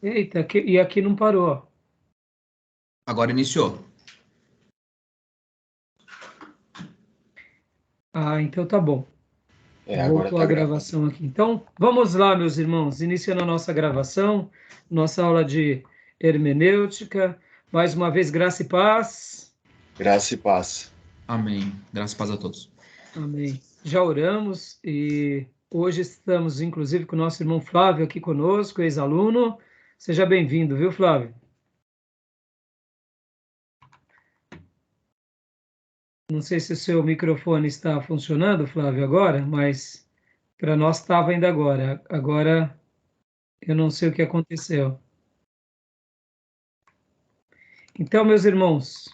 Eita, e aqui não parou. Agora iniciou. Ah, então tá bom. Agora Voltou tá a gravando. gravação aqui. Então, vamos lá, meus irmãos, iniciando a nossa gravação, nossa aula de hermenêutica. Mais uma vez, graça e paz. Graça e paz. Amém. Graças a paz a todos. Amém. Já oramos e hoje estamos, inclusive, com o nosso irmão Flávio aqui conosco, ex-aluno. Seja bem-vindo, viu, Flávio? Não sei se o seu microfone está funcionando, Flávio, agora, mas para nós estava ainda agora. Agora eu não sei o que aconteceu. Então, meus irmãos,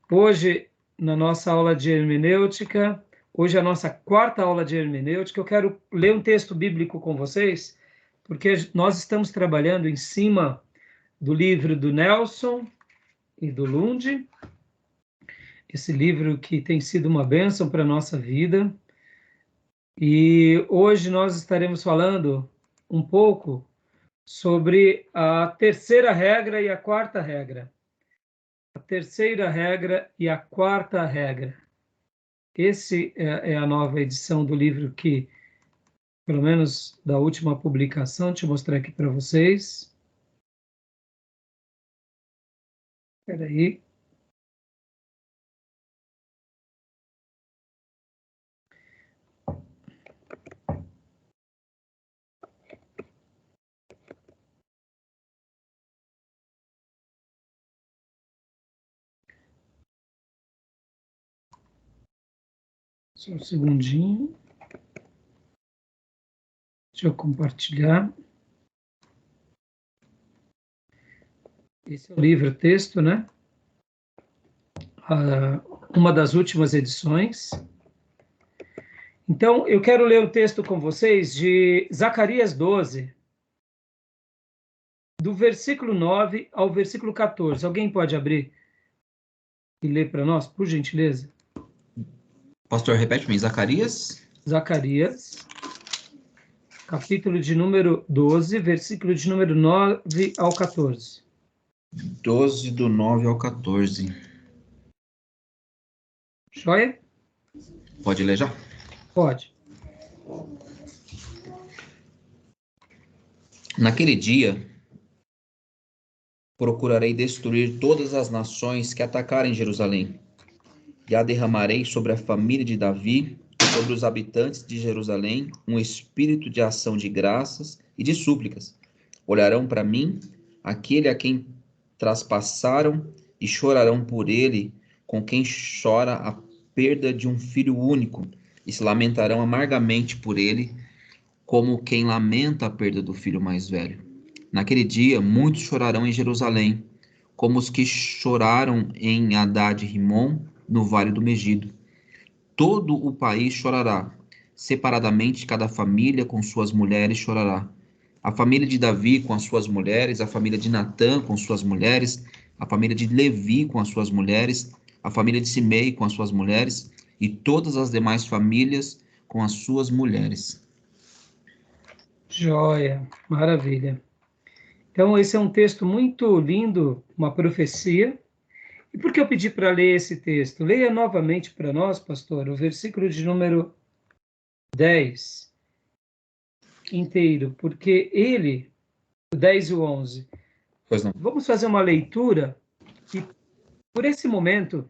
hoje, na nossa aula de hermenêutica, hoje é a nossa quarta aula de hermenêutica, eu quero ler um texto bíblico com vocês, porque nós estamos trabalhando em cima do livro do Nelson e do Lund, esse livro que tem sido uma bênção para a nossa vida. E hoje nós estaremos falando um pouco sobre a terceira regra e a quarta regra. A terceira regra e a quarta regra. Esse é a nova edição do livro que, pelo menos da última publicação, deixa eu mostrar aqui para vocês. Espera aí. Só um segundinho. Deixa eu compartilhar. Esse é o livro texto, né? Uma das últimas edições. Então, eu quero ler o texto com vocês de Zacarias 12, do versículo 9 ao versículo 14. Alguém pode abrir e ler para nós, por gentileza? Pastor, repete para mim. Zacarias? Zacarias, capítulo de número 12, versículo de número 9 ao 14. 12, do 9 ao 14. Joia? Pode ler já? Pode. Naquele dia, procurarei destruir todas as nações que atacarem Jerusalém, e a derramarei sobre a família de Davi, sobre os habitantes de Jerusalém, um espírito de ação de graças e de súplicas. Olharão para mim, aquele a quem traspassaram, e chorarão por ele, com quem chora a perda de um filho único, e se lamentarão amargamente por ele, como quem lamenta a perda do filho mais velho. Naquele dia, muitos chorarão em Jerusalém, como os que choraram em Haddad-Rimon, no vale do Megido. Todo o país chorará, separadamente cada família com suas mulheres chorará. A família de Davi com as suas mulheres, a família de Natã com suas mulheres, a família de Levi com as suas mulheres, a família de Simei com as suas mulheres, e todas as demais famílias com as suas mulheres. Joia, maravilha. Então, esse é um texto muito lindo, uma profecia. E por que eu pedi para ler esse texto? Leia novamente para nós, pastor, o versículo de número 10 inteiro, porque ele, o 10 e o 11. Pois não. Vamos fazer uma leitura e, por esse momento,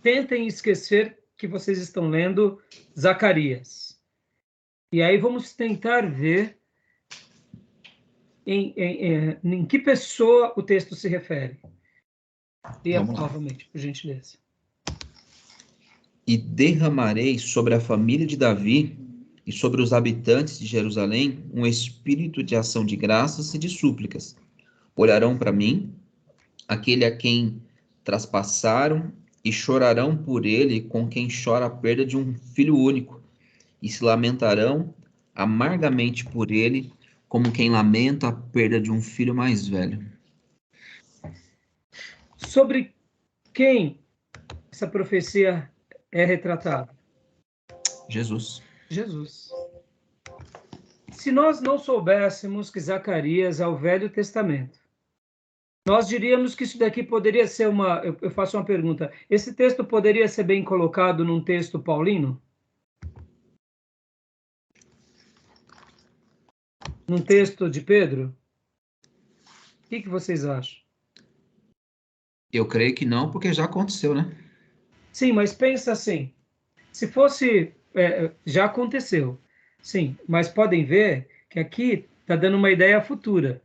tentem esquecer que vocês estão lendo Zacarias. E aí vamos tentar ver em que pessoa o texto se refere. Leia novamente, por gentileza. E derramarei sobre a família de Davi e sobre os habitantes de Jerusalém um espírito de ação de graças e de súplicas. Olharão para mim, aquele a quem traspassaram, e chorarão por ele com quem chora a perda de um filho único, e se lamentarão amargamente por ele, como quem lamenta a perda de um filho mais velho. Sobre quem essa profecia é retratada? Jesus. Jesus. se nós não soubéssemos que Zacarias é o Velho Testamento, nós diríamos que isso daqui poderia ser uma... Eu faço uma pergunta. Esse texto poderia ser bem colocado num texto paulino? Num texto de Pedro? O que vocês acham? Eu creio que não, porque já aconteceu, né? Sim, mas pensa assim. Se fosse... já aconteceu. Sim, mas podem ver que aqui está dando uma ideia futura.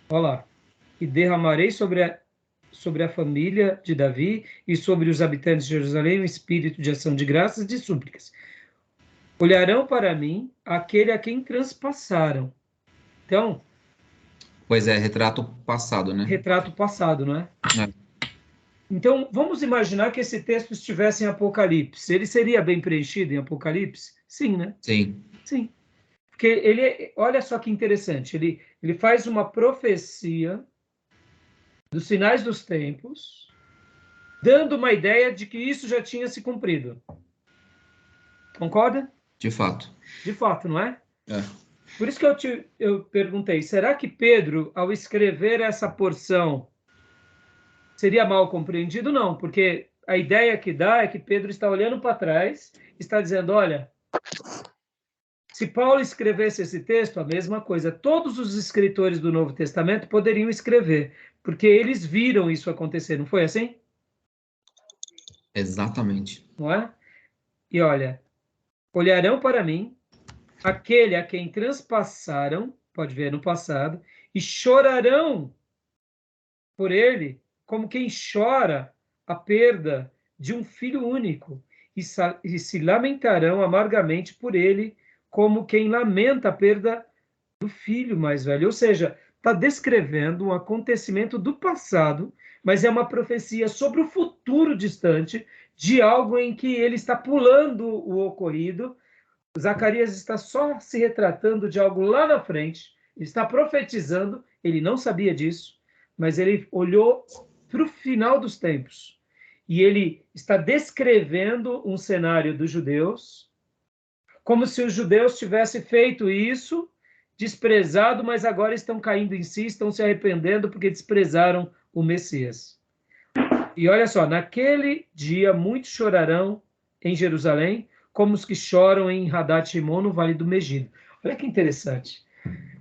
Olha lá. E derramarei sobre a família de Davi e sobre os habitantes de Jerusalém um espírito de ação de graças e de súplicas. Olharão para mim aquele a quem transpassaram. Então, Pois é, retrato passado, né? retrato passado, não é? É. Então, vamos imaginar que esse texto estivesse em Apocalipse. Ele seria bem preenchido em Apocalipse? Sim, né? Sim. Sim. Porque ele, olha só que interessante, ele faz uma profecia dos finais dos tempos, dando uma ideia de que isso já tinha se cumprido. Concorda? De fato. De fato, não é? É. Por isso que eu perguntei, será que Pedro, ao escrever essa porção, seria mal compreendido? Não, porque a ideia que dá é que Pedro está olhando para trás, está dizendo, olha, se Paulo escrevesse esse texto, a mesma coisa. Todos os escritores do Novo Testamento poderiam escrever, porque eles viram isso acontecer, não foi assim? Exatamente. Não é? E olha, olharão para mim, aquele a quem transpassaram, pode ver no passado, e chorarão por ele, como quem chora a perda de um filho único, e se lamentarão amargamente por ele, como quem lamenta a perda do filho mais velho. Ou seja, está descrevendo um acontecimento do passado, mas é uma profecia sobre o futuro distante, de algo em que ele está pulando o ocorrido. Zacarias está só se retratando de algo lá na frente, ele está profetizando, ele não sabia disso, mas ele olhou para o final dos tempos. E ele está descrevendo um cenário dos judeus, como se os judeus tivessem feito isso, desprezado, mas agora estão caindo em si, estão se arrependendo porque desprezaram o Messias. E olha só, naquele dia muitos chorarão em Jerusalém, como os que choram em Hadat-Rimon, no Vale do Megido. Olha que interessante.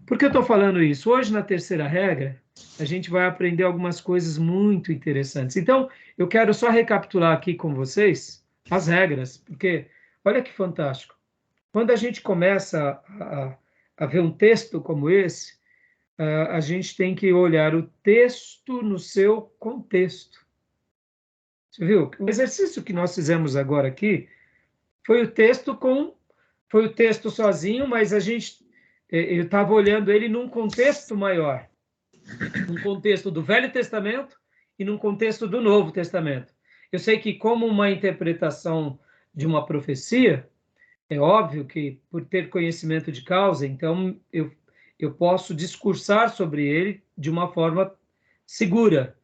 Por que eu estou falando isso? Hoje, na terceira regra, a gente vai aprender algumas coisas muito interessantes. Então, eu quero só recapitular aqui com vocês as regras, porque olha que fantástico. Quando a gente começa a ver um texto como esse, a gente tem que olhar o texto no seu contexto. Você viu? O exercício que nós fizemos agora aqui foi o texto sozinho, mas eu estava olhando ele num contexto maior, num contexto do Velho Testamento e num contexto do Novo Testamento. Eu sei que como uma interpretação de uma profecia, é óbvio que por ter conhecimento de causa, então eu posso discursar sobre ele de uma forma segura.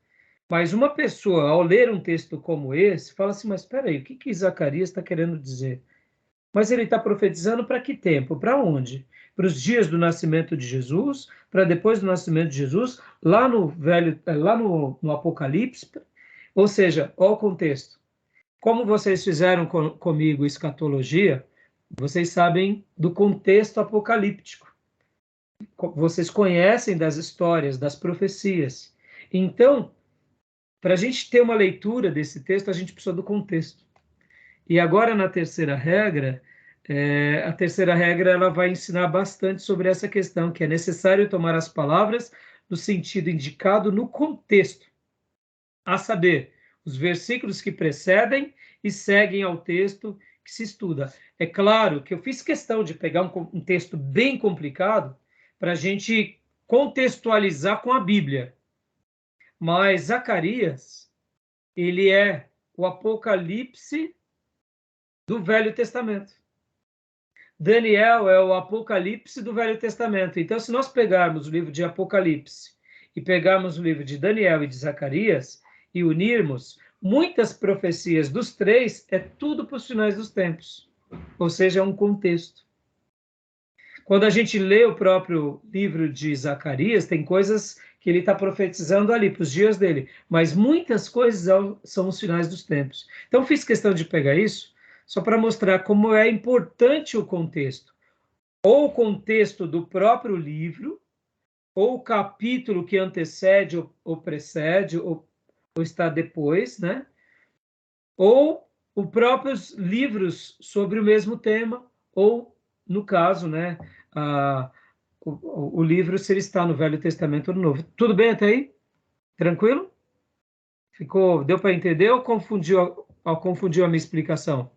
Mas uma pessoa, ao ler um texto como esse, fala assim, mas espera aí, o que Zacarias está querendo dizer? Mas ele está profetizando para que tempo? Para onde? Para os dias do nascimento de Jesus? Para depois do nascimento de Jesus? Lá no Apocalipse? Ou seja, olha o contexto. Como vocês fizeram comigo escatologia, vocês sabem do contexto apocalíptico. Vocês conhecem das histórias, das profecias. Então, para a gente ter uma leitura desse texto, a gente precisa do contexto. E agora, na terceira regra, a terceira regra ela vai ensinar bastante sobre essa questão, que é necessário tomar as palavras no sentido indicado no contexto, a saber, os versículos que precedem e seguem ao texto que se estuda. É claro que eu fiz questão de pegar um texto bem complicado para a gente contextualizar com a Bíblia. Mas Zacarias, ele é o Apocalipse do Velho Testamento. Daniel é o Apocalipse do Velho Testamento. Então, se nós pegarmos o livro de Apocalipse e pegarmos o livro de Daniel e de Zacarias e unirmos muitas profecias dos três, é tudo para os finais dos tempos. Ou seja, é um contexto. Quando a gente lê o próprio livro de Zacarias, tem coisas que ele está profetizando ali para os dias dele, mas muitas coisas são os finais dos tempos. Então, fiz questão de pegar isso só para mostrar como é importante o contexto. Ou o contexto do próprio livro, ou o capítulo que antecede ou precede, ou está depois, né? Ou os próprios livros sobre o mesmo tema, ou, no caso, né, o livro, se ele está no Velho Testamento ou no Novo. Tudo bem até aí? Tranquilo? Deu para entender ou confundiu a minha explicação?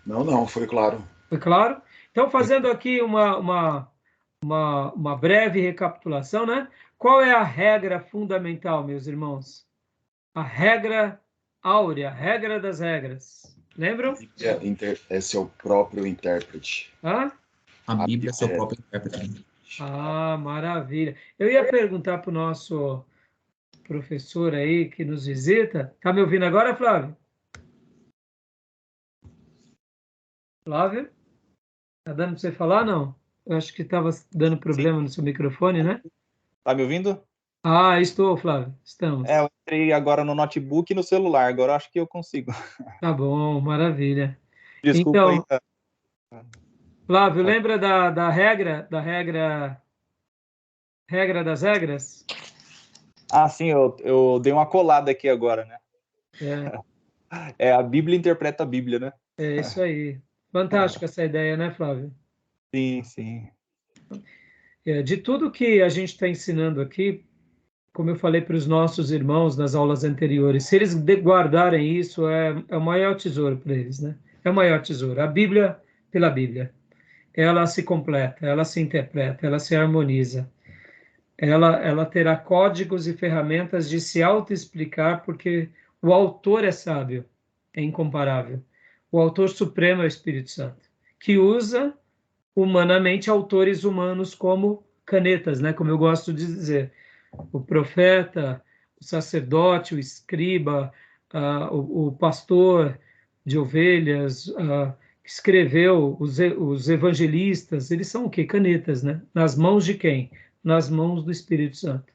Não, foi claro. Foi claro? Então, fazendo aqui uma breve recapitulação, né? Qual é a regra fundamental, meus irmãos? A regra áurea, a regra das regras. Lembram? É seu próprio intérprete. Hã? A Bíblia é seu próprio intérprete. Ah, maravilha. Eu ia perguntar para o nosso professor aí que nos visita. Tá me ouvindo agora, Flávio? Flávio? Tá dando para você falar, não? Eu acho que estava dando problema no seu microfone, né? Tá me ouvindo? Ah, estou, Flávio. Estamos. Eu entrei agora no notebook e no celular. Agora eu acho que eu consigo. Tá bom, maravilha. Desculpa Então, aí. Tá? Flávio, lembra da regra das regras? Ah, sim, eu dei uma colada aqui agora, né? A Bíblia interpreta a Bíblia, né? É isso aí. Fantástica essa ideia, né, Flávio? Sim, sim. De tudo que a gente está ensinando aqui, como eu falei para os nossos irmãos nas aulas anteriores, se eles guardarem isso, é o maior tesouro para eles, né? É o maior tesouro. A Bíblia, pela Bíblia, ela se completa, ela se interpreta, ela se harmoniza. Ela terá códigos e ferramentas de se autoexplicar, porque o autor é sábio, é incomparável. O autor supremo é o Espírito Santo, que usa humanamente autores humanos como canetas, né? Como eu gosto de dizer. O profeta, o sacerdote, o escriba, o pastor de ovelhas, que escreveu, os evangelistas, eles são o quê? Canetas, né? Nas mãos de quem? Nas mãos do Espírito Santo.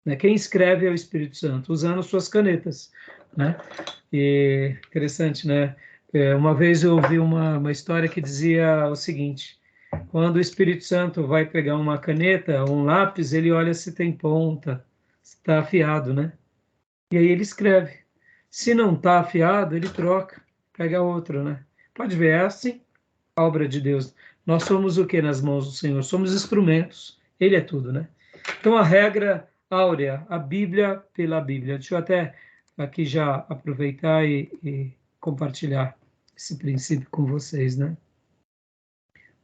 Né? Quem escreve é o Espírito Santo, usando suas canetas, né? E interessante, né? Uma vez eu ouvi uma história que dizia o seguinte: quando o Espírito Santo vai pegar uma caneta, um lápis, ele olha se tem ponta, se está afiado, né? E aí ele escreve. Se não está afiado, ele troca, pega outro, né? Pode ver, é assim a obra de Deus. Nós somos o que nas mãos do Senhor? Somos instrumentos. Ele é tudo, né? Então a regra áurea, a Bíblia pela Bíblia. Deixa eu até aqui já aproveitar e compartilhar esse princípio com vocês, né?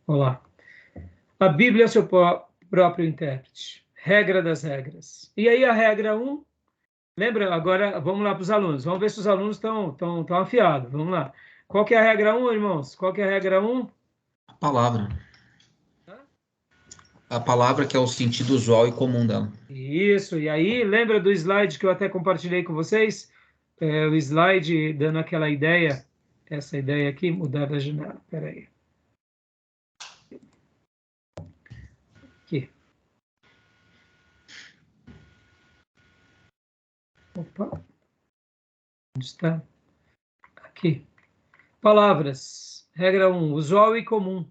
Olá. A Bíblia é o seu próprio intérprete. Regra das regras. E aí a regra 1, lembra? Agora vamos lá para os alunos. Vamos ver se os alunos estão afiados. Vamos lá. Qual que é a regra 1, irmãos? Qual que é a regra 1? A palavra. A palavra que é o sentido usual e comum dela. Isso. E aí, lembra do slide que eu até compartilhei com vocês? O slide dando aquela ideia, essa ideia aqui, mudar da janela. Espera aí. Aqui. Opa. Onde está? Aqui. Palavras. Regra 1. Usual e comum.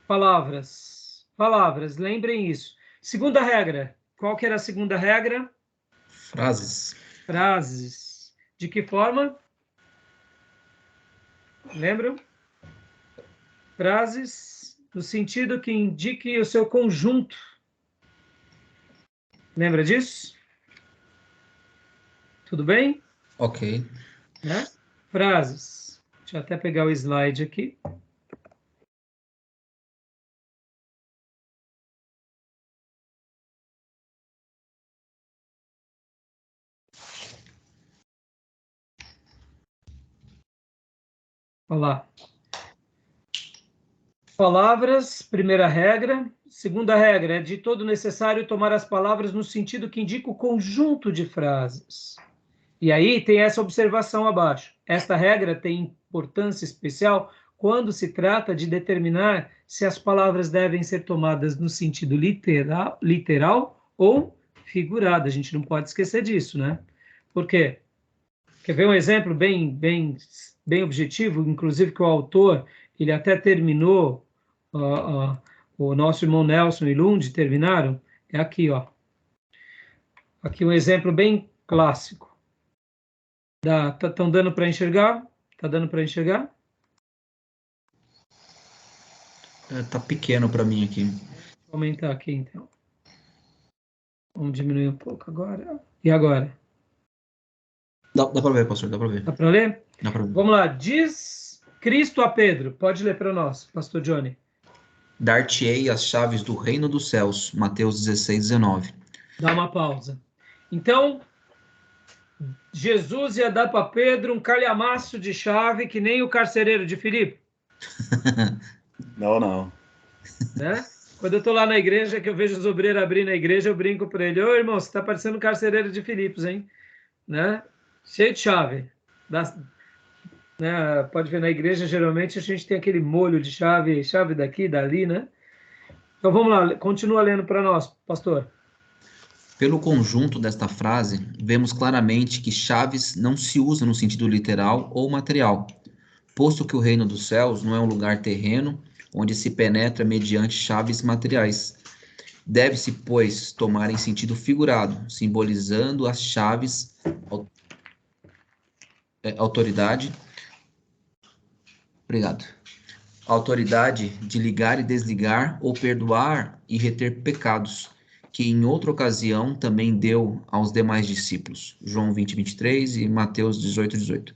Palavras. Palavras. Lembrem isso. Segunda regra. Qual que era a segunda regra? Frases. Frases. De que forma? Lembram? Frases no sentido que indique o seu conjunto. Lembra disso? Tudo bem? Ok. Né? Frases. Deixa eu até pegar o slide aqui. Olha lá. Palavras, primeira regra. Segunda regra é de todo necessário tomar as palavras no sentido que indica o conjunto de frases. E aí tem essa observação abaixo. Esta regra tem importância especial quando se trata de determinar se as palavras devem ser tomadas no sentido literal ou figurado. A gente não pode esquecer disso, né? Por quê? Quer ver um exemplo bem objetivo, inclusive que o autor, ele até terminou, o nosso irmão Nelson e Lund terminaram, é aqui, ó. Aqui um exemplo bem clássico. Estão dando para enxergar? Está dando para enxergar? Tá pequeno para mim aqui. Vou aumentar aqui, então. Vamos diminuir um pouco agora. E agora? Dá para ver, pastor, dá para ver. Dá para ler? Dá para ver. Vamos lá. Diz Cristo a Pedro. Pode ler para nós, pastor Johnny. Dar-te-ei as chaves do reino dos céus. Mateus 16, 19. Dá uma pausa. Então, Jesus ia dar para Pedro um calhamaço de chave que nem o carcereiro de Filipe. Não. Né? Quando eu estou lá na igreja, que eu vejo os obreiros abrindo a igreja, eu brinco para ele: ô irmão, você está parecendo um carcereiro de Filipos, hein? Né? Cheio de chave. Né? Pode ver na igreja, geralmente a gente tem aquele molho de chave daqui, dali, né? Então vamos lá, continua lendo para nós, pastor. Pelo conjunto desta frase, vemos claramente que chaves não se usam no sentido literal ou material, posto que o reino dos céus não é um lugar terreno onde se penetra mediante chaves materiais. Deve-se, pois, tomar em sentido figurado, simbolizando as chaves, autoridade de ligar e desligar ou perdoar e reter pecados, que em outra ocasião também deu aos demais discípulos. João 20, 23 e Mateus 18, 18.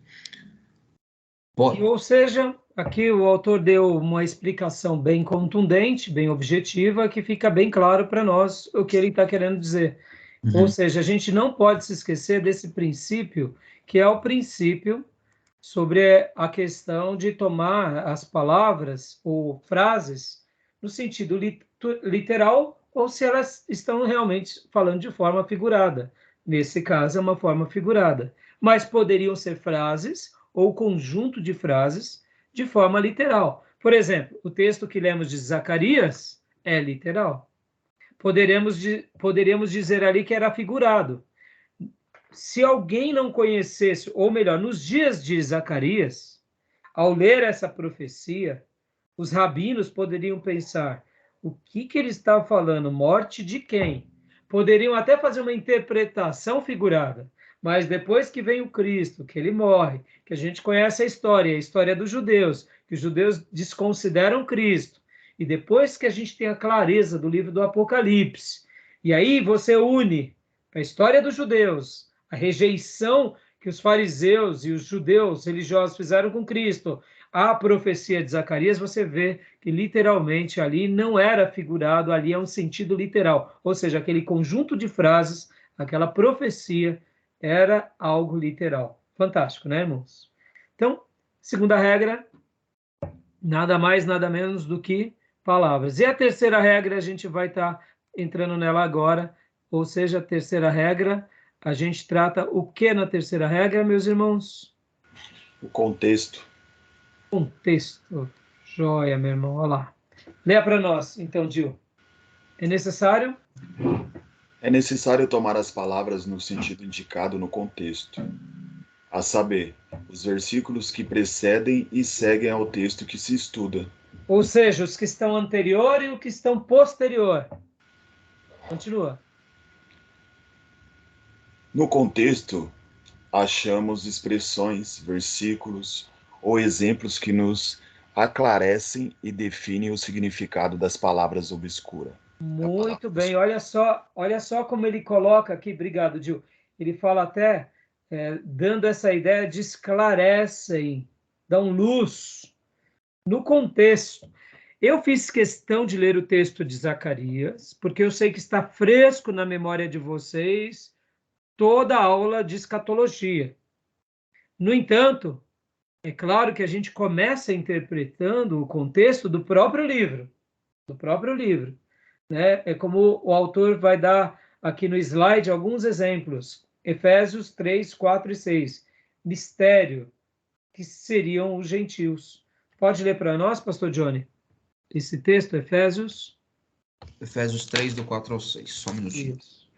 Ou seja, aqui o autor deu uma explicação bem contundente, bem objetiva, que fica bem claro para nós o que ele está querendo dizer. Uhum. Ou seja, a gente não pode se esquecer desse princípio, que é o princípio sobre a questão de tomar as palavras ou frases no sentido literal ou se elas estão realmente falando de forma figurada. Nesse caso, é uma forma figurada. Mas poderiam ser frases ou conjunto de frases de forma literal. Por exemplo, o texto que lemos de Zacarias é literal. Poderíamos dizer ali que era figurado. Se alguém não conhecesse, ou melhor, nos dias de Zacarias, ao ler essa profecia, os rabinos poderiam pensar: o que ele está falando? Morte de quem? Poderiam até fazer uma interpretação figurada, mas depois que vem o Cristo, que ele morre, que a gente conhece a história dos judeus, que os judeus desconsideram Cristo, e depois que a gente tem a clareza do livro do Apocalipse, e aí você une a história dos judeus, a rejeição que os fariseus e os judeus religiosos fizeram com Cristo, a profecia de Zacarias, você vê que literalmente ali não era figurado, ali é um sentido literal, ou seja, aquele conjunto de frases, aquela profecia era algo literal. Fantástico, né, irmãos? Então, segunda regra, nada mais, nada menos do que palavras. E a terceira regra, a gente vai estar entrando nela agora, ou seja, a terceira regra, a gente trata o que na terceira regra, meus irmãos? O contexto. Contexto. Joia, meu irmão. Olha lá. Leia para nós, então, Gil. É necessário? É necessário tomar as palavras no sentido indicado no contexto, a saber, os versículos que precedem e seguem ao texto que se estuda. Ou seja, os que estão anterior e os que estão posterior. Continua. No contexto, achamos expressões, versículos ou exemplos que nos aclarecem e definem o significado das palavras obscuras. Muito bem, olha só como ele coloca aqui, obrigado, Gil. Ele fala até, dando essa ideia de esclarecem, dão luz no contexto. Eu fiz questão de ler o texto de Zacarias, porque eu sei que está fresco na memória de vocês toda a aula de escatologia. No entanto, é claro que a gente começa interpretando o contexto do próprio livro, né? É como o autor vai dar aqui no slide alguns exemplos. Efésios 3, 4 e 6. Mistério, que seriam os gentios. Pode ler para nós, pastor Johnny, esse texto, Efésios? Efésios 3, do 4 ao 6. Só um minutinho. Isso.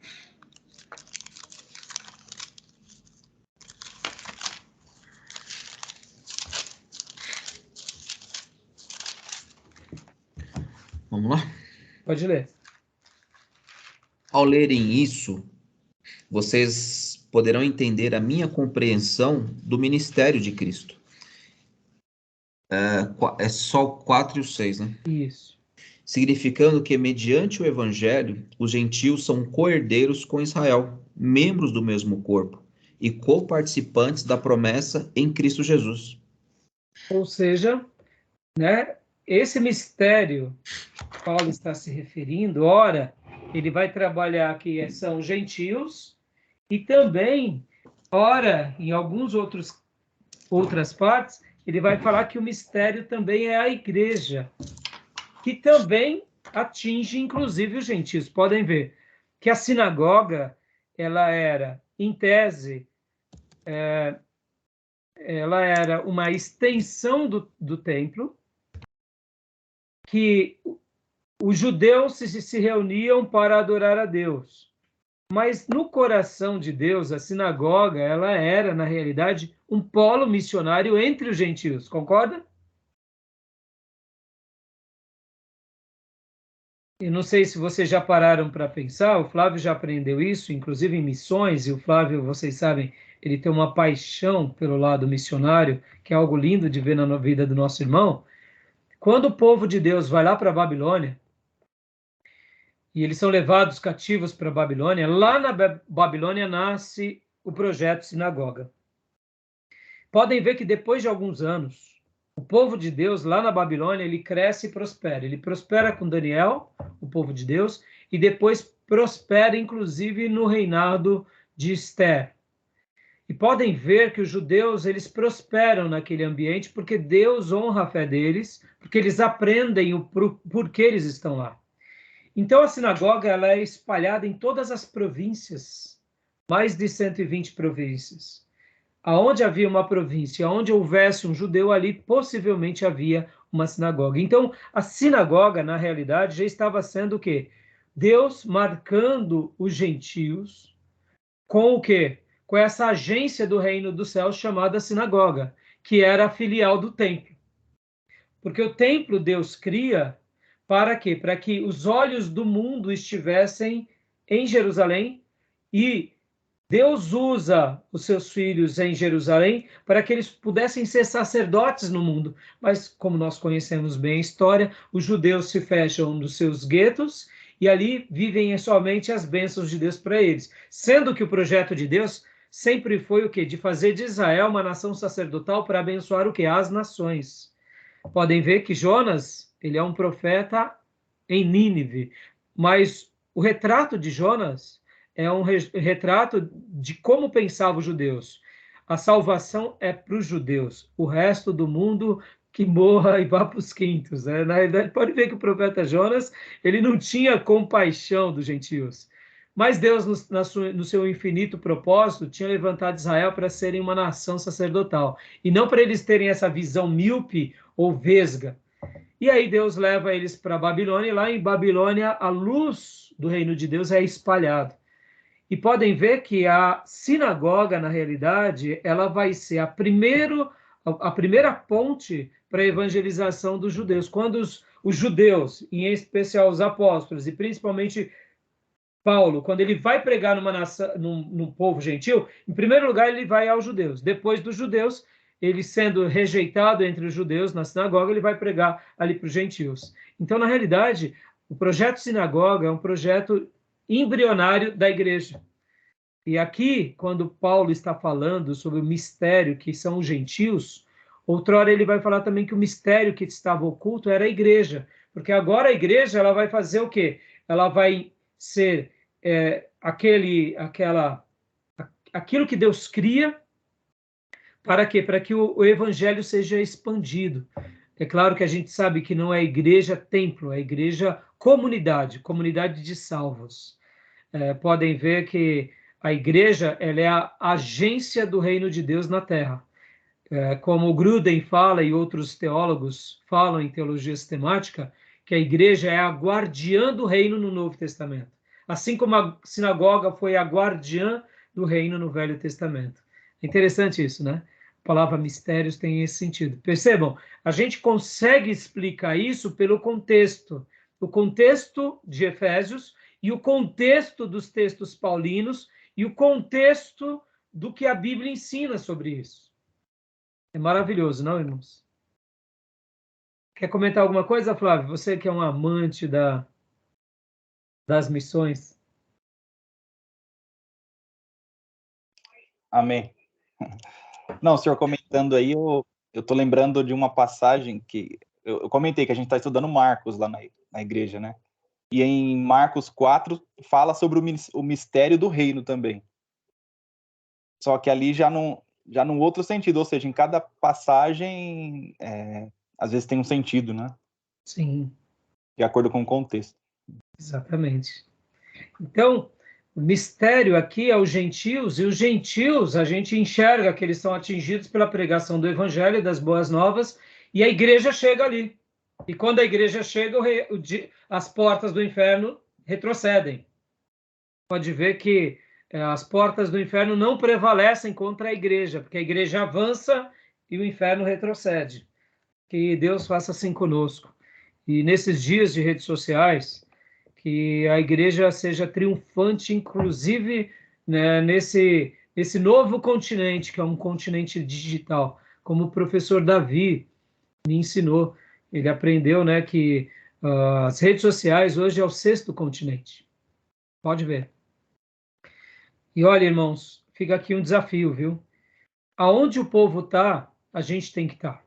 Vamos lá? Pode ler. Ao lerem isso, vocês poderão entender a minha compreensão do ministério de Cristo. É só o 4 e o 6, né? Isso. Significando que, mediante o evangelho, os gentios são co-herdeiros com Israel, membros do mesmo corpo e co-participantes da promessa em Cristo Jesus. Ou seja, né, esse mistério que Paulo está se referindo, ora, ele vai trabalhar que são gentios e também, ora, em outras partes, ele vai falar que o mistério também é a igreja, que também atinge, inclusive, os gentios. Podem ver que a sinagoga, ela era, em tese, ela era uma extensão do templo, que os judeus se reuniam para adorar a Deus. Mas no coração de Deus, a sinagoga, ela era, na realidade, um polo missionário entre os gentios. Concorda? Eu não sei se vocês já pararam para pensar, o Flávio já aprendeu isso, inclusive em missões, e o Flávio, vocês sabem, ele tem uma paixão pelo lado missionário, que é algo lindo de ver na vida do nosso irmão. Quando o povo de Deus vai lá para a Babilônia, e eles são levados cativos para a Babilônia, lá na Babilônia nasce o projeto Sinagoga. Podem ver que depois de alguns anos, o povo de Deus lá na Babilônia, ele cresce e prospera. Ele prospera com Daniel, o povo de Deus, e depois prospera inclusive no reinado de Esther. E podem ver que os judeus, eles prosperam naquele ambiente porque Deus honra a fé deles, porque eles aprendem o porquê eles estão lá. Então, a sinagoga ela é espalhada em todas as províncias, mais de 120 províncias. Aonde havia uma província, onde houvesse um judeu, ali possivelmente havia uma sinagoga. Então, a sinagoga, na realidade, já estava sendo o quê? Deus marcando os gentios com o quê? Com essa agência do reino dos céus chamada sinagoga, que era a filial do templo. Porque o templo Deus cria para quê? Para que os olhos do mundo estivessem em Jerusalém e Deus usa os seus filhos em Jerusalém para que eles pudessem ser sacerdotes no mundo. Mas, como nós conhecemos bem a história, os judeus se fecham nos seus guetos e ali vivem somente as bênçãos de Deus para eles. Sendo que o projeto de Deus sempre foi o quê? De fazer de Israel uma nação sacerdotal para abençoar o quê? As nações. Podem ver que Jonas, ele é um profeta em Nínive, mas o retrato de Jonas é um retrato de como pensavam os judeus. A salvação é para os judeus, o resto do mundo que morra e vá para os quintos. Né? Na realidade, pode ver que o profeta Jonas ele não tinha compaixão dos gentios. Mas Deus, no seu infinito propósito, tinha levantado Israel para serem uma nação sacerdotal. E não para eles terem essa visão míope ou vesga. E aí Deus leva eles para a Babilônia, e lá em Babilônia a luz do reino de Deus é espalhada. E podem ver que a sinagoga, na realidade, ela vai ser a primeira ponte para a evangelização dos judeus. Quando os judeus, em especial os apóstolos, e principalmente Paulo, quando ele vai pregar num povo gentil, em primeiro lugar ele vai aos judeus. Depois dos judeus, ele sendo rejeitado entre os judeus na sinagoga, ele vai pregar ali para os gentios. Então, na realidade, o projeto sinagoga é um projeto embrionário da igreja. E aqui, quando Paulo está falando sobre o mistério que são os gentios, outrora ele vai falar também que o mistério que estava oculto era a igreja. Porque agora a igreja ela vai fazer o quê? Ela vai ser aquilo que Deus cria. Para quê? Para que o evangelho seja expandido. É claro que a gente sabe que não é igreja templo, é igreja comunidade de salvos. Podem ver que a igreja ela é a agência do reino de Deus na terra. como o Gruden fala e outros teólogos falam em teologia sistemática, que a igreja é a guardiã do reino no Novo Testamento. Assim como a sinagoga foi a guardiã do reino no Velho Testamento. É interessante isso, né? A palavra mistérios tem esse sentido. Percebam, a gente consegue explicar isso pelo contexto. O contexto de Efésios e o contexto dos textos paulinos e o contexto do que a Bíblia ensina sobre isso. É maravilhoso, não, irmãos? Quer comentar alguma coisa, Flávio? Você que é um amante das missões. Amém. Não, o senhor comentando aí, eu estou lembrando de uma passagem que eu comentei que a gente está estudando Marcos lá na igreja, né? E em Marcos 4 fala sobre o mistério do reino também. Só que ali já num outro sentido, ou seja, em cada passagem, às vezes tem um sentido, né? Sim. De acordo com o contexto. Exatamente. Então, o mistério aqui é os gentios, e os gentios a gente enxerga que eles são atingidos pela pregação do evangelho e das boas novas, e a igreja chega ali. E quando a igreja chega, as portas do inferno retrocedem. Pode ver que as portas do inferno não prevalecem contra a igreja, porque a igreja avança e o inferno retrocede. Que Deus faça assim conosco. E nesses dias de redes sociais, que a igreja seja triunfante, inclusive, né, nesse novo continente, que é um continente digital, como o professor Davi me ensinou. Ele aprendeu, né, que as redes sociais hoje é o 6º continente. Pode ver. E olha, irmãos, fica aqui um desafio, viu? Aonde o povo está, a gente tem que estar.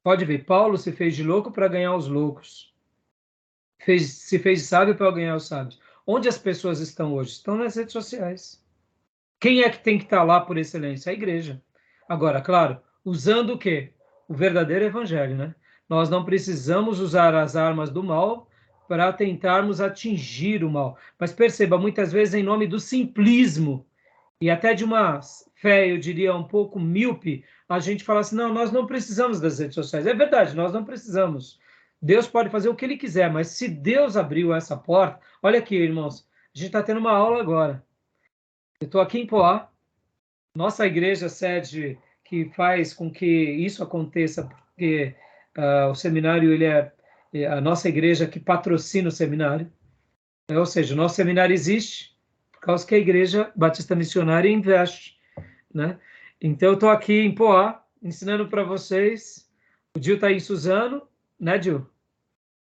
Pode ver, Paulo se fez de louco para ganhar os loucos. Se fez de sábio para ganhar os sábios. Onde as pessoas estão hoje? Estão nas redes sociais. Quem é que tem que estar lá por excelência? A igreja. Agora, claro, usando o quê? O verdadeiro evangelho, né? Nós não precisamos usar as armas do mal para tentarmos atingir o mal. Mas perceba, muitas vezes em nome do simplismo e até de uma fé, eu diria, um pouco míope, a gente fala assim, não, nós não precisamos das redes sociais. É verdade, nós não precisamos. Deus pode fazer o que ele quiser, mas se Deus abriu essa porta, olha aqui, irmãos, a gente está tendo uma aula agora. Eu estou aqui em Poá, nossa igreja sede que faz com que isso aconteça, porque o seminário, ele é a nossa igreja que patrocina o seminário, ou seja, o nosso seminário existe por causa que a igreja Batista Missionária investe, né? Então, eu estou aqui em Poá, ensinando para vocês. O Dil está em Suzano, né, Dil?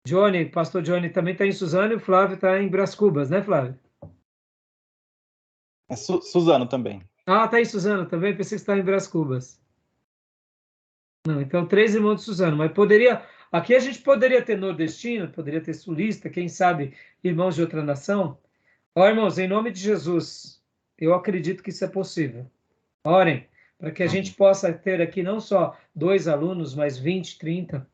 Johnny, pastor Johnny também está em Suzano e o Flávio está em Brás Cubas, né, Flávio? É Suzano também. Ah, está em Suzano também? Pensei que estava em Brás Cubas. Não, então 3 irmãos de Suzano, mas aqui a gente poderia ter nordestino, poderia ter sulista, quem sabe irmãos de outra nação. Ó, irmãos, em nome de Jesus, eu acredito que isso é possível. Orem, para que a gente possa ter aqui não só 2 alunos, mas 20, 30.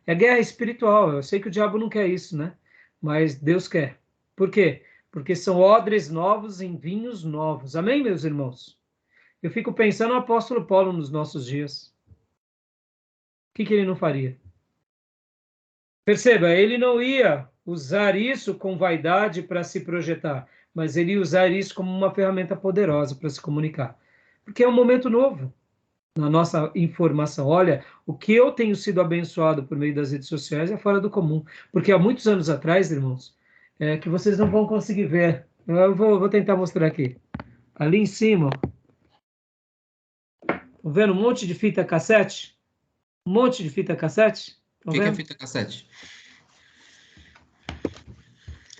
É guerra espiritual, eu sei que o diabo não quer isso, né? Mas Deus quer. Por quê? Porque são odres novos em vinhos novos. Amém, meus irmãos? Eu fico pensando no apóstolo Paulo nos nossos dias. O que ele não faria? Perceba, ele não ia usar isso com vaidade para se projetar, mas ele ia usar isso como uma ferramenta poderosa para se comunicar. Porque é um momento novo na nossa informação. Olha, o que eu tenho sido abençoado por meio das redes sociais é fora do comum. Porque há muitos anos atrás, irmãos, que vocês não vão conseguir ver. Eu vou tentar mostrar aqui. Ali em cima, estão vendo um monte de fita cassete? Um monte de fita cassete? O que é fita cassete?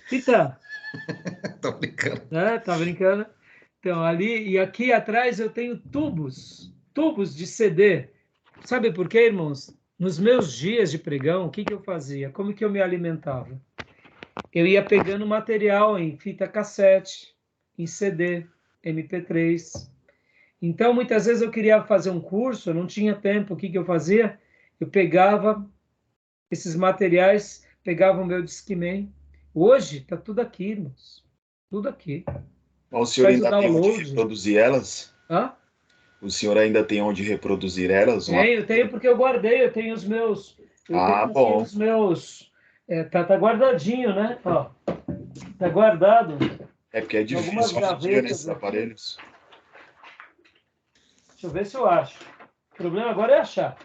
Fita. Tô brincando. Tá brincando? Então, ali e aqui atrás eu tenho tubos de CD. Sabe por quê, irmãos? Nos meus dias de pregão, o que eu fazia? Como que eu me alimentava? Eu ia pegando material em fita cassete, em CD, MP3. Então, muitas vezes eu queria fazer um curso, eu não tinha tempo. O que eu fazia? Eu pegava esses materiais, pegava o meu Discman. Hoje está tudo aqui, irmãos. Tudo aqui. O senhor Faz o ainda tem onde download. reproduzir elas? Hã? O senhor ainda tem onde reproduzir elas? Tenho porque eu guardei, eu tenho os meus. Eu tenho aqui Bom. os meus. Tá guardadinho, né? Ó, tá guardado. É porque é Algumas difícil hoje em dia gavetas nesses aqui. aparelhos. Deixa eu ver se eu acho. O problema agora é achar.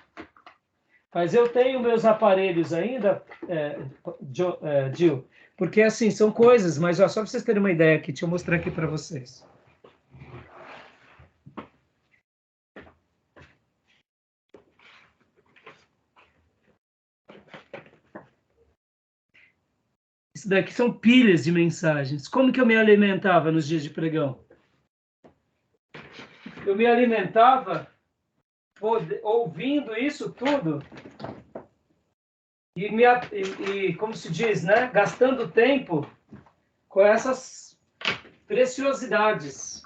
Mas eu tenho meus aparelhos ainda, Gil, porque assim, são coisas, mas ó, só para vocês terem uma ideia aqui, deixa eu mostrar aqui para vocês. Isso daqui são pilhas de mensagens. Como que eu me alimentava nos dias de pregão? Eu me alimentava ouvindo isso tudo e como se diz, né? Gastando tempo com essas preciosidades.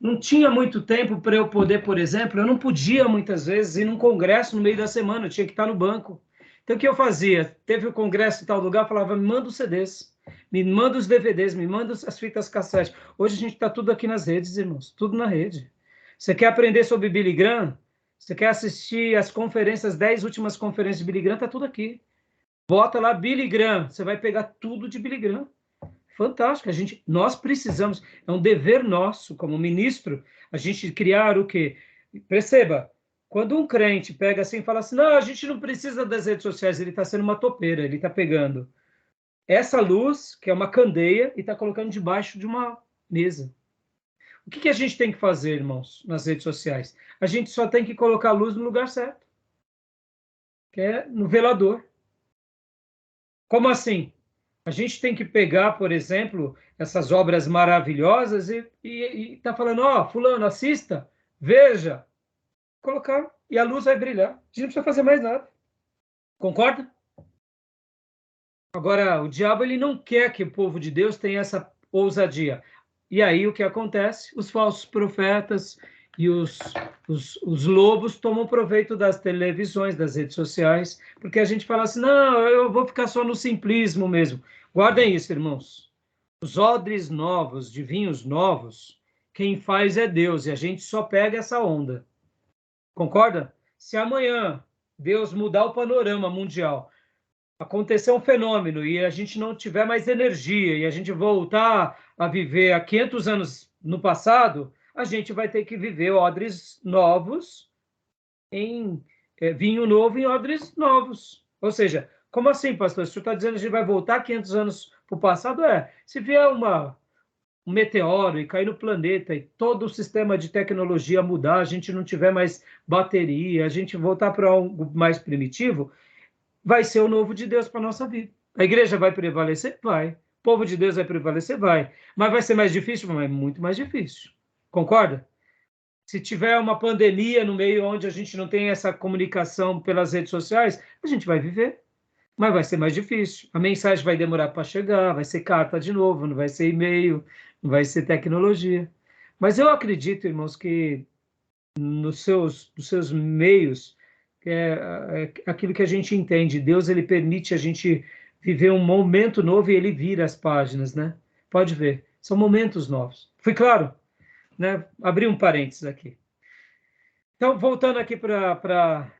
Não tinha muito tempo para eu poder, por exemplo, eu não podia muitas vezes ir num congresso no meio da semana, eu tinha que estar no banco. Então, o que eu fazia? Teve o congresso em tal lugar, eu falava, me manda os CDs, me manda os DVDs, me manda as fitas cassete. Hoje a gente está tudo aqui nas redes, irmãos, tudo na rede. Você quer aprender sobre Billy Graham? Você quer assistir as conferências, 10 últimas conferências de Billy Graham? Está tudo aqui. Bota lá Billy Graham, você vai pegar tudo de Billy Graham. Fantástico, nós precisamos, é um dever nosso como ministro, a gente criar o quê? Perceba, quando um crente pega assim e fala assim, não, a gente não precisa das redes sociais, ele está sendo uma topeira, ele está pegando essa luz, que é uma candeia, e está colocando debaixo de uma mesa. O que a gente tem que fazer, irmãos, nas redes sociais? A gente só tem que colocar a luz no lugar certo, que é no velador. Como assim? A gente tem que pegar, por exemplo, essas obras maravilhosas e tá falando, ó, fulano, assista, veja, colocar, e a luz vai brilhar. A gente não precisa fazer mais nada. Concorda? Agora, o diabo, ele não quer que o povo de Deus tenha essa ousadia. E aí, o que acontece? Os falsos profetas e os lobos tomam proveito das televisões, das redes sociais, porque a gente fala assim, não, eu vou ficar só no simplismo mesmo. Guardem isso, irmãos. Os odres novos, de vinhos novos, quem faz é Deus, e a gente só pega essa onda. Concorda? Se amanhã Deus mudar o panorama mundial, acontecer um fenômeno e a gente não tiver mais energia e a gente voltar a viver há 500 anos no passado, a gente vai ter que viver odres novos em vinho novo em odres novos. Ou seja, como assim, pastor? O senhor está dizendo que a gente vai voltar 500 anos para o passado? Se vier um meteoro e cair no planeta e todo o sistema de tecnologia mudar, a gente não tiver mais bateria, a gente voltar para algo mais primitivo, vai ser o novo de Deus para a nossa vida. A igreja vai prevalecer? Vai. O povo de Deus vai prevalecer? Vai. Mas vai ser mais difícil? Mas muito mais difícil. Concorda? Se tiver uma pandemia no meio onde a gente não tem essa comunicação pelas redes sociais, a gente vai viver, mas vai ser mais difícil. A mensagem vai demorar para chegar, vai ser carta de novo, não vai ser e-mail, não vai ser tecnologia. Mas eu acredito, irmãos, que nos seus meios, é aquilo que a gente entende. Deus, ele permite a gente viver um momento novo e ele vira as páginas, né? Pode ver, são momentos novos. Fui claro? Né? Abri um parênteses aqui. Então, voltando aqui para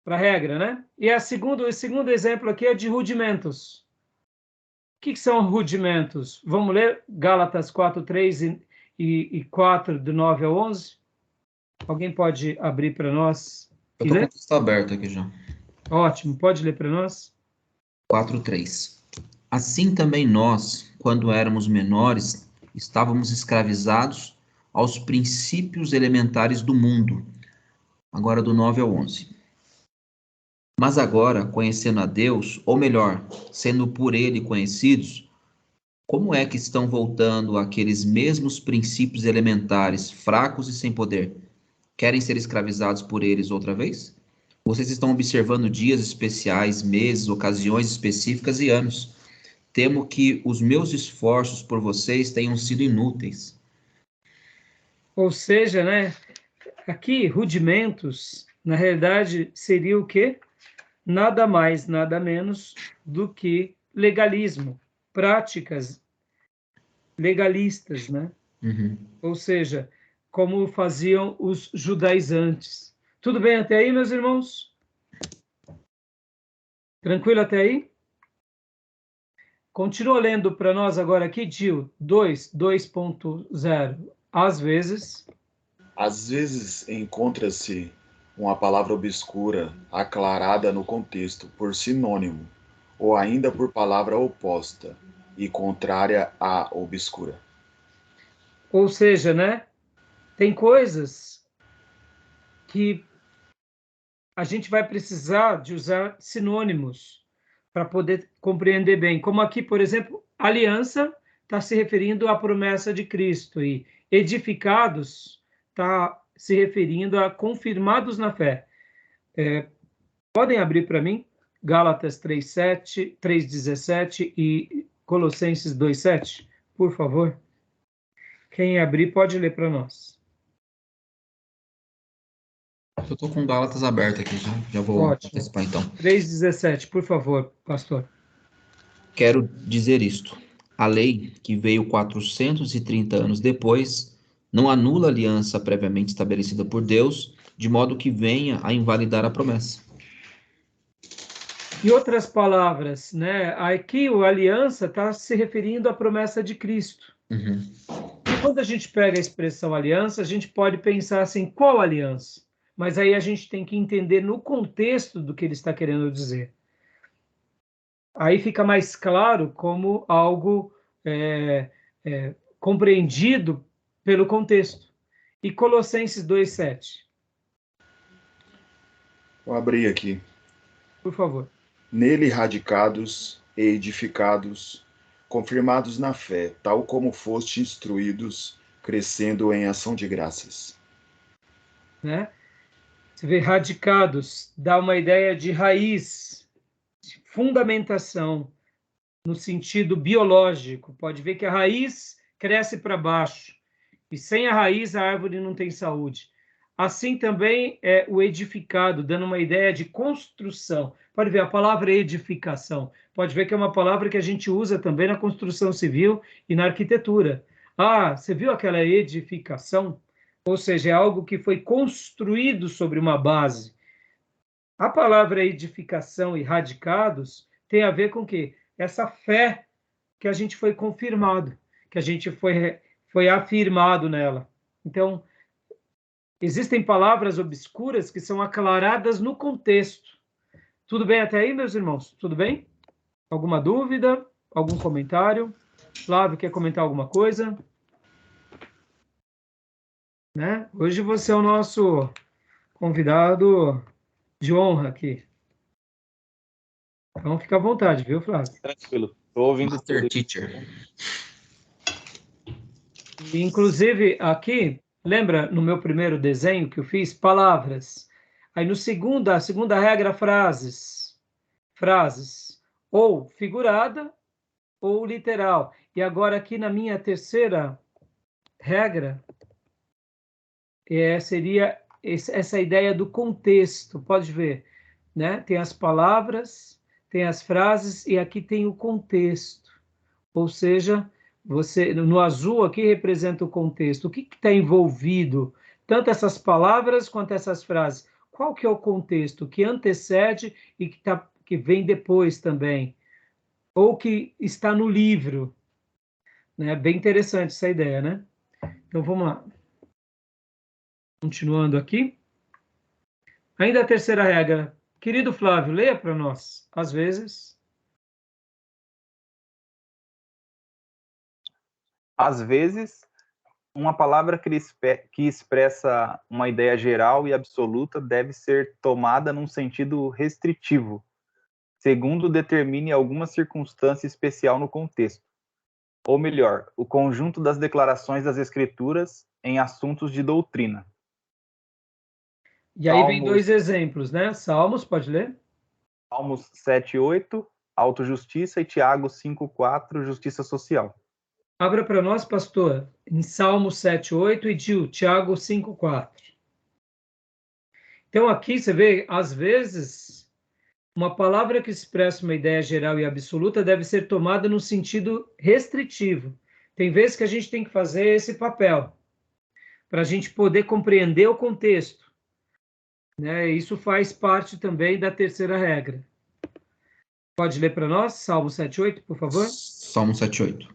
a regra, né? E o segundo exemplo aqui é de rudimentos. O que são rudimentos? Vamos ler Gálatas 4, 3 e 4, do 9 ao 11? Alguém pode abrir para nós? Eu estou com o texto aberto aqui já. Ótimo, pode ler para nós? 4:3. Assim também nós, quando éramos menores, estávamos escravizados aos princípios elementares do mundo. Agora do 9 ao 11. Mas agora, conhecendo a Deus, ou melhor, sendo por Ele conhecidos, como é que estão voltando àqueles mesmos princípios elementares, fracos e sem poder? Querem ser escravizados por eles outra vez? Vocês estão observando dias especiais, meses, ocasiões específicas e anos. Temo que os meus esforços por vocês tenham sido inúteis. Ou seja, né? Aqui, rudimentos, na realidade, seria o quê? Nada mais, nada menos do que legalismo, práticas legalistas, né? Uhum. Ou seja, como faziam os judaizantes. Tudo bem até aí, meus irmãos? Tranquilo até aí? Continua lendo para nós agora aqui, Gil, 2.0. Às vezes encontra-se uma palavra obscura aclarada no contexto por sinônimo, ou ainda por palavra oposta e contrária à obscura. Ou seja, né? Tem coisas que a gente vai precisar de usar sinônimos para poder compreender bem. Como aqui, por exemplo, aliança está se referindo à promessa de Cristo e edificados está se referindo a confirmados na fé. Podem abrir para mim Gálatas 3:7, 3:17 e Colossenses 2:7, por favor. Quem abrir pode ler para nós. Eu estou com Gálatas aberto aqui, já vou participar então. 3:17, por favor, pastor. Quero dizer isto. A lei, que veio 430 anos depois, não anula a aliança previamente estabelecida por Deus, de modo que venha a invalidar a promessa. Em outras palavras, né, aqui a aliança está se referindo à promessa de Cristo. Uhum. E quando a gente pega a expressão aliança, a gente pode pensar assim, qual aliança? Mas aí a gente tem que entender no contexto do que ele está querendo dizer. Aí fica mais claro como algo compreendido pelo contexto. E Colossenses 2:7. Vou abrir aqui. Por favor. Nele radicados e edificados, confirmados na fé, tal como foste instruídos, crescendo em ação de graças. Né? Você vê radicados, dá uma ideia de raiz, de fundamentação, no sentido biológico. Pode ver que a raiz cresce para baixo, e sem a raiz a árvore não tem saúde. Assim também é o edificado, dando uma ideia de construção. Pode ver a palavra edificação. Pode ver que é uma palavra que a gente usa também na construção civil e na arquitetura. Ah, você viu aquela edificação? Ou seja, é algo que foi construído sobre uma base. A palavra edificação e radicados tem a ver com o quê? Essa fé que a gente foi confirmado, que a gente foi afirmado nela. Então, existem palavras obscuras que são aclaradas no contexto. Tudo bem até aí, meus irmãos? Tudo bem? Alguma dúvida? Algum comentário? Flávio, quer comentar alguma coisa? Né? Hoje você é o nosso convidado de honra aqui. Então, fica à vontade, viu, Flávio? Tranquilo. Estou ouvindo Master tudo. Teacher. E, inclusive, aqui, lembra no meu primeiro desenho que eu fiz? Palavras. Aí, a segunda regra, frases. Frases. Ou figurada, ou literal. E agora, aqui na minha terceira regra, seria essa ideia do contexto. Pode ver, né? Tem as palavras, tem as frases, e aqui tem o contexto. Ou seja, você no azul aqui representa o contexto. O que está envolvido? Tanto essas palavras quanto essas frases. Qual que é o contexto que antecede e que vem depois também? Ou que está no livro? Né? Bem interessante essa ideia, né? Então, vamos lá. Continuando aqui. Ainda a terceira regra. Querido Flávio, leia para nós. Às vezes... Às vezes, uma palavra que expressa uma ideia geral e absoluta deve ser tomada num sentido restritivo, segundo determine alguma circunstância especial no contexto. Ou melhor, o conjunto das declarações das Escrituras em assuntos de doutrina. E aí vem dois exemplos, né? Salmos, pode ler? Salmos 7:8, autojustiça, e Tiago 5:4, justiça social. Abra para nós, pastor, em Salmo 7:8 e Tiago 5:4. Então, aqui você vê, às vezes, uma palavra que expressa uma ideia geral e absoluta deve ser tomada no sentido restritivo. Tem vezes que a gente tem que fazer esse papel. para a gente poder compreender o contexto, né? Isso faz parte também da terceira regra. Pode ler para nós, Salmo 7:8, por favor? Salmo 7:8.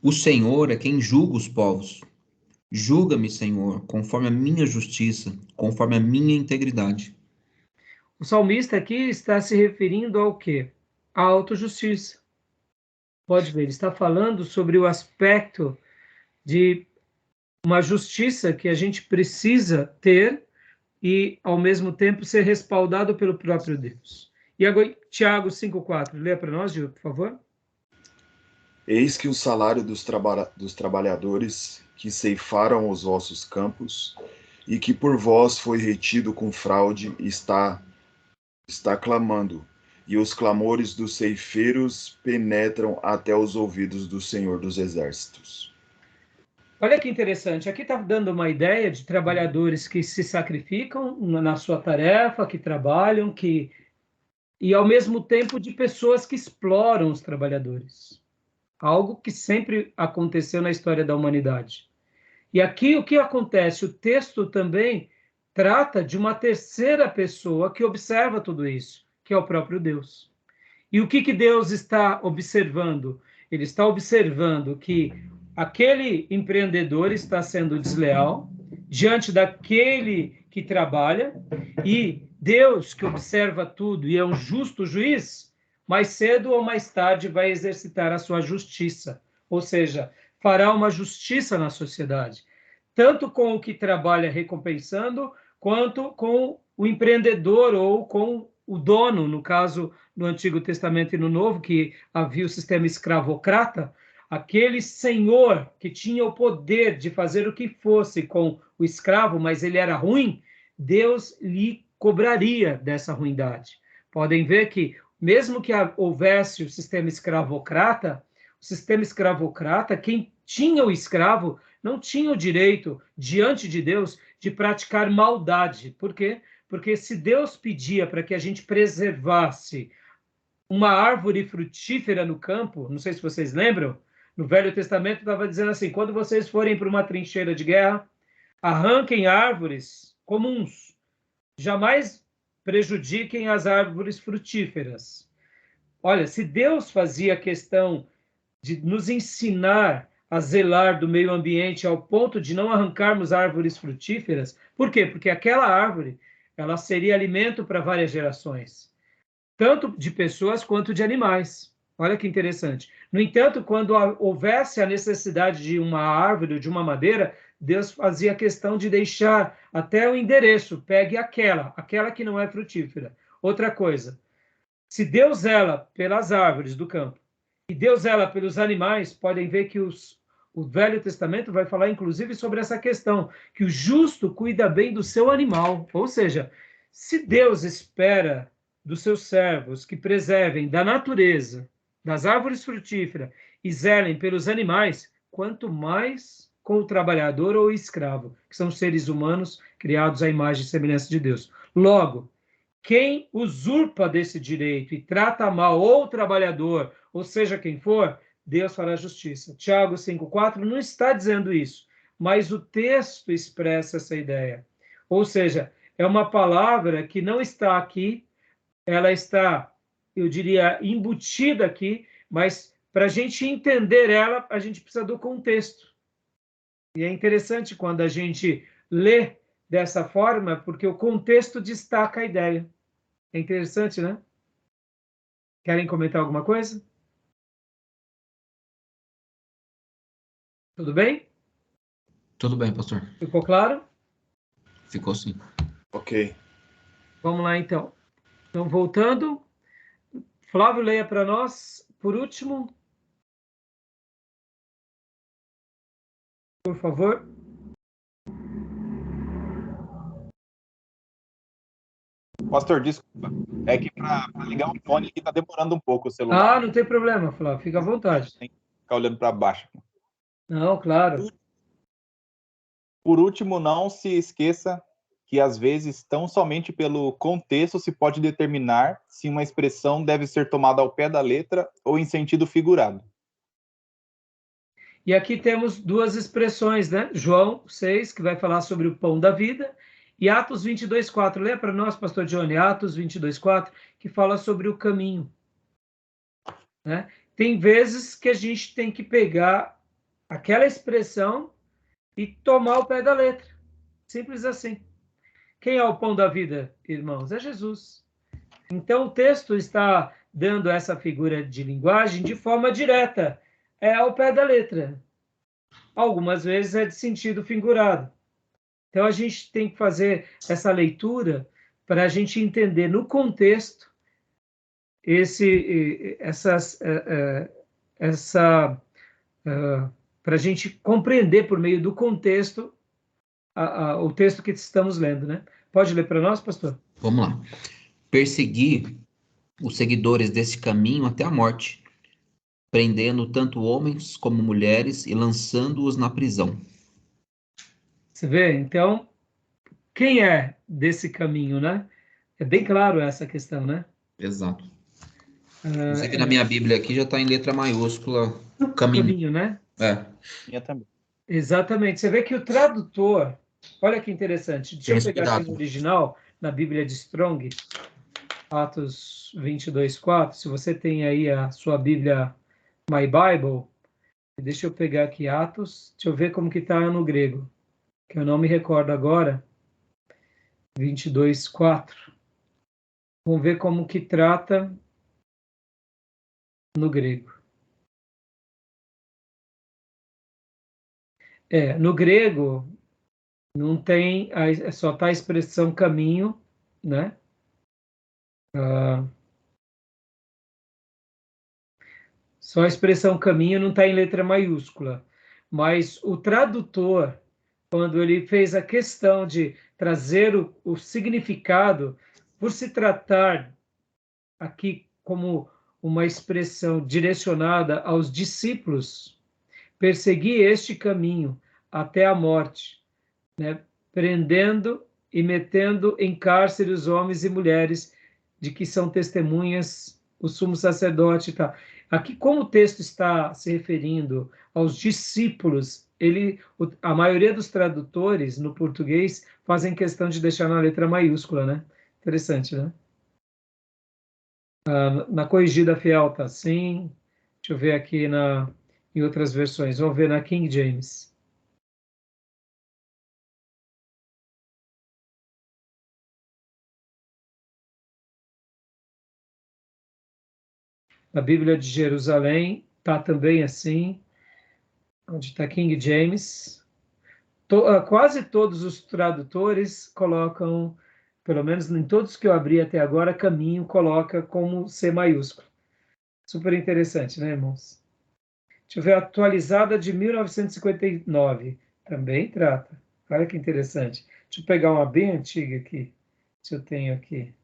O Senhor é quem julga os povos. Julga-me, Senhor, conforme a minha justiça, conforme a minha integridade. O salmista aqui está se referindo ao quê? À autojustiça. Pode ver, ele está falando sobre o aspecto de uma justiça que a gente precisa ter e, ao mesmo tempo, ser respaldado pelo próprio Deus. E agora, Tiago 5:4, lê para nós, Gil, por favor. Eis que o salário dos trabalhadores que ceifaram os vossos campos e que por vós foi retido com fraude está clamando, e os clamores dos ceifeiros penetram até os ouvidos do Senhor dos Exércitos. Olha que interessante, aqui está dando uma ideia de trabalhadores que se sacrificam na sua tarefa, que trabalham, e ao mesmo tempo de pessoas que exploram os trabalhadores. Algo que sempre aconteceu na história da humanidade. E aqui o que acontece? O texto também trata de uma terceira pessoa que observa tudo isso, que é o próprio Deus. E o que Deus está observando? Ele está observando que aquele empreendedor está sendo desleal diante daquele que trabalha, e Deus, que observa tudo e é um justo juiz, mais cedo ou mais tarde vai exercitar a sua justiça, ou seja, fará uma justiça na sociedade, tanto com o que trabalha recompensando, quanto com o empreendedor ou com o dono, no caso, no Antigo Testamento e no Novo, que havia o sistema escravocrata, aquele senhor que tinha o poder de fazer o que fosse com o escravo, mas ele era ruim, Deus lhe cobraria dessa ruindade. Podem ver que, mesmo que houvesse o sistema escravocrata, quem tinha o escravo não tinha o direito, diante de Deus, de praticar maldade. Por quê? Porque se Deus pedia para que a gente preservasse uma árvore frutífera no campo, não sei se vocês lembram, no Velho Testamento estava dizendo assim, quando vocês forem para uma trincheira de guerra, arranquem árvores comuns, jamais prejudiquem as árvores frutíferas. Olha, se Deus fazia questão de nos ensinar a zelar do meio ambiente ao ponto de não arrancarmos árvores frutíferas, por quê? Porque aquela árvore, ela seria alimento para várias gerações, tanto de pessoas quanto de animais. Olha que interessante. No entanto, quando houvesse a necessidade de uma árvore ou de uma madeira, Deus fazia questão de deixar até o endereço, pegue aquela que não é frutífera. Outra coisa, se Deus zela pelas árvores do campo e Deus zela pelos animais, podem ver que o Velho Testamento vai falar, inclusive, sobre essa questão, que o justo cuida bem do seu animal. Ou seja, se Deus espera dos seus servos que preservem da natureza, das árvores frutíferas e zelem pelos animais, quanto mais com o trabalhador ou o escravo, que são seres humanos criados à imagem e semelhança de Deus. Logo, quem usurpa desse direito e trata mal ou o trabalhador, ou seja quem for, Deus fará justiça. Tiago 5:4 não está dizendo isso, mas o texto expressa essa ideia. Ou seja, é uma palavra que não está aqui, ela está, eu diria, embutida aqui, mas para a gente entender ela, a gente precisa do contexto. E é interessante quando a gente lê dessa forma, porque o contexto destaca a ideia. É interessante, né? Querem comentar alguma coisa? Tudo bem? Tudo bem, pastor. Ficou claro? Ficou sim. Ok. Vamos lá, então. Então, voltando, Flávio, leia para nós, por último, por favor. Pastor, desculpa. É que para ligar o fone aqui tá demorando um pouco o celular. Ah, não tem problema, Flávio, fica à vontade. Tem que ficar olhando para baixo. Não, claro. Por último, não se esqueça que às vezes tão somente pelo contexto se pode determinar se uma expressão deve ser tomada ao pé da letra ou em sentido figurado. E aqui temos duas expressões, né? João 6, que vai falar sobre o pão da vida, e Atos 22:4. Lê para nós, pastor Johnny, Atos 22:4, que fala sobre o caminho. Né? Tem vezes que a gente tem que pegar aquela expressão e tomar o pé da letra. Simples assim. Quem é o pão da vida, irmãos? É Jesus. Então, o texto está dando essa figura de linguagem de forma direta. É ao pé da letra. Algumas vezes é de sentido figurado. Então, a gente tem que fazer essa leitura para a gente entender no contexto para a gente compreender por meio do contexto o texto que estamos lendo, né? Pode ler para nós, pastor? Vamos lá. Perseguir os seguidores desse caminho até a morte, prendendo tanto homens como mulheres e lançando-os na prisão. Você vê? Então, quem é desse caminho, né? É bem claro essa questão, né? Exato. Inclusive, na minha Bíblia aqui já está em letra maiúscula, caminho. Caminho, né? É. Minha também. Exatamente. Você vê que o tradutor, olha que interessante, deixa eu pegar aqui no original, na Bíblia de Strong, Atos 22:4, se você tem aí a sua Bíblia My Bible, deixa eu pegar aqui Atos, deixa eu ver como que está no grego, que eu não me recordo agora, 22:4. Vamos ver como que trata no grego. No grego não tem, só está a expressão caminho, né? Só a expressão caminho não está em letra maiúscula, mas o tradutor, quando ele fez a questão de trazer o significado, por se tratar aqui como uma expressão direcionada aos discípulos, perseguir este caminho até a morte, né? Prendendo e metendo em cárcere os homens e mulheres de que são testemunhas o sumo sacerdote e tal. Aqui, como o texto está se referindo aos discípulos, a maioria dos tradutores no português fazem questão de deixar na letra maiúscula, né? Interessante, né? Na Corrigida Fiel está assim. Deixa eu ver aqui em outras versões. Vamos ver na King James. Na Bíblia de Jerusalém está também assim, onde está King James. Quase todos os tradutores colocam, pelo menos em todos que eu abri até agora, caminho coloca como C maiúsculo. Super interessante, né, irmãos? Deixa eu ver, atualizada de 1959. Também trata. Olha que interessante. Deixa eu pegar uma bem antiga aqui. Se eu tenho aqui.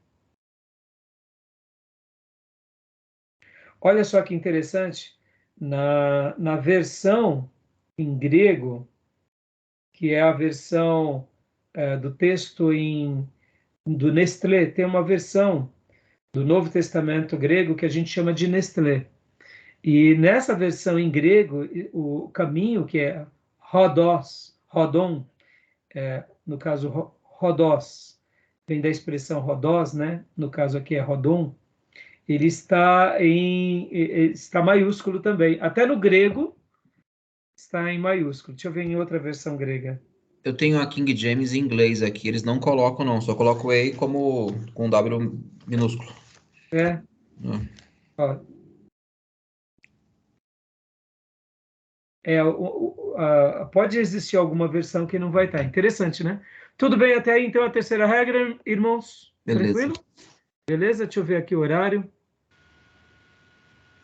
Olha só que interessante. Na versão em grego, que é a versão do texto do Nestlé, tem uma versão do Novo Testamento grego que a gente chama de Nestlé. E nessa versão em grego, o caminho, que é rodon, no caso rodós, vem da expressão rodós, né? No caso aqui é rodon, ele está maiúsculo também. Até no grego está em maiúsculo. Deixa eu ver em outra versão grega. Eu tenho a King James em inglês aqui, eles não colocam não, só colocam E como com W minúsculo. Ó. Pode existir alguma versão que não vai estar. Interessante, né? Tudo bem até aí, então, a terceira regra, irmãos? Beleza. Tranquilo? Beleza? Deixa eu ver aqui o horário.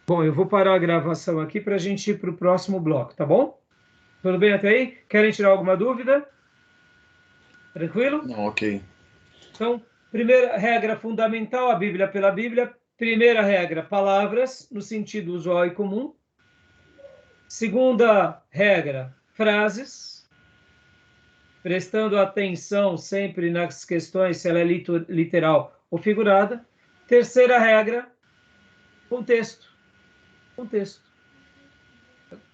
Bom, eu vou parar a gravação aqui para a gente ir para o próximo bloco, tá bom? Tudo bem até aí? Querem tirar alguma dúvida? Tranquilo? Não, ok. Então, primeira regra fundamental, a Bíblia pela Bíblia. Primeira regra, palavras, no sentido usual e comum. Segunda regra, frases, prestando atenção sempre nas questões se ela é literal ou figurada. Terceira regra, contexto. Contexto.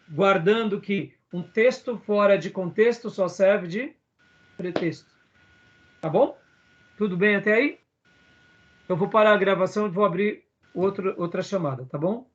guardando que um texto fora de contexto só serve de pretexto. Tá bom? Tudo bem até aí? Eu vou parar a gravação e vou abrir outra chamada, tá bom?